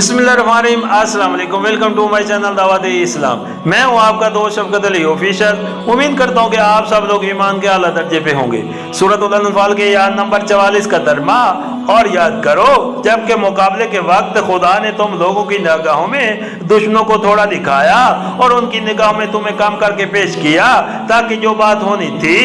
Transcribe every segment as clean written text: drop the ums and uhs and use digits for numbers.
बिस्मिल्लाहिर्रहमानिर्रहीम, अस्सलाम वालेकुम। वेलकम टू माय चैनल दावत इस्लाम। मैं हूं आपका दोस्त शफकत अली ऑफिशियल। उम्मीद करता हूं कि आप सब लोग ईमान के आला दर्जे पे होंगे। सूरह अल-अनफाल के याद नंबर 44 का तर्जमा और याद करो, जबकि मुकाबले के वक्त खुदा ने तुम लोगों की निगाहों में दुश्मनों को थोड़ा दिखाया और उनकी निगाह में तुम्हें कम करके पेश किया, ताकि जो बात होनी थी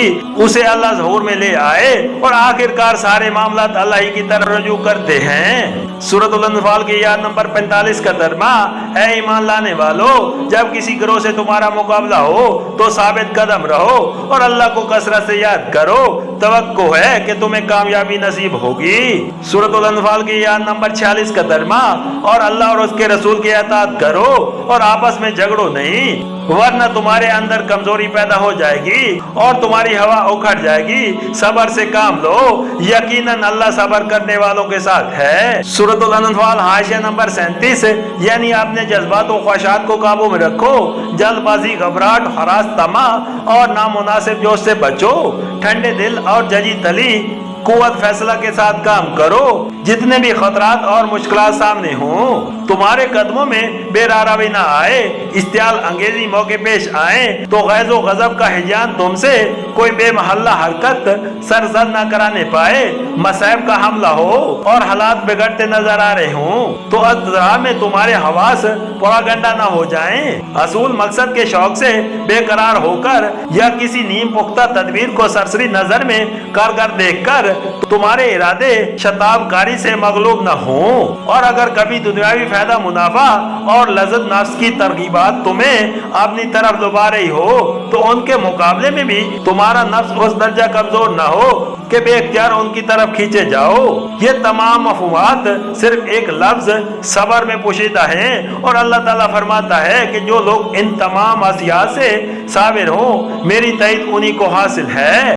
उसे अल्लाह ज़हूर में ले आए और आखिरकार सारे मामलात अल्लाह ही की तरफ रजू करते हैं। सूरह अल-अनफाल के याद नंबर 45 का तर्जमा, ऐ ईमान लाने वालों, जब किसी गिरोह से तुम्हारा मुकाबला हो तो साबित कदम रहो और अल्लाह को कसरत से याद करो, तवक्को है कि तुम्हें कामयाबी नसीब होगी। सूरह अल-अनफाल के याद नंबर 46 का तर्जमा, और अल्लाह और उसके रसूल की इताअत करो और आपस में झगड़ो नहीं, वरना तुम्हारे अंदर कमजोरी पैदा हो जाएगी और तुम्हारी हवा उखड़ जाएगी। सबर से काम लो, यकीनन अल्लाह सबर करने वालों के साथ है। सूरह अल-अनफाल हाशिया नंबर 37, यानी अपने जज्बात और ख्वाहिशात को काबू में रखो, जल्दबाजी, घबराहट, हरास, तमा और नामुनासिब जोश से बचो। ठंडे दिल और जजी तली कुव्वत फैसला के साथ काम करो। जितने भी खतरात और मुश्किलात सामने हों, तुम्हारे कदमों में बेरारावी ना आए, इस्तेआल अंगेजी मौके पेश आए तो गैज़ो गजब का हिजान तुमसे कोई बेमहल्ला हरकत सरजद ना कराने पाए। मसाइब का हमला हो और हालात बिगड़ते नजर आ रहे हों तो अज़रा में तुम्हारे हवास प्रोपेगेंडा ना हो जाएं। असूल मकसद के शौक से बेकरार होकर या किसी नीम पुख्ता तदबीर को सरसरी नजर में कारगर देखकर तुम्हारे इरादे शताबकारी से मगलूब न हो, और अगर कभी दुनियावी फायदा, मुनाफा और लज़्ज़त नफ्स की तरगीबात तुम्हें अपनी तरफ लुभा रही हो तो उनके मुकाबले में भी तुम्हारा नफ्स उस दर्जा कमजोर न हो कि बेख्तियार उनकी तरफ खींचे जाओ। ये तमाम मफ़हूमात सिर्फ एक लफ्ज सबर में पोशीदा हैं, और अल्लाह ताला फरमाता है कि जो लोग इन तमाम असिया से साबिर हों, मेरी तईद उन्हीं को हासिल है।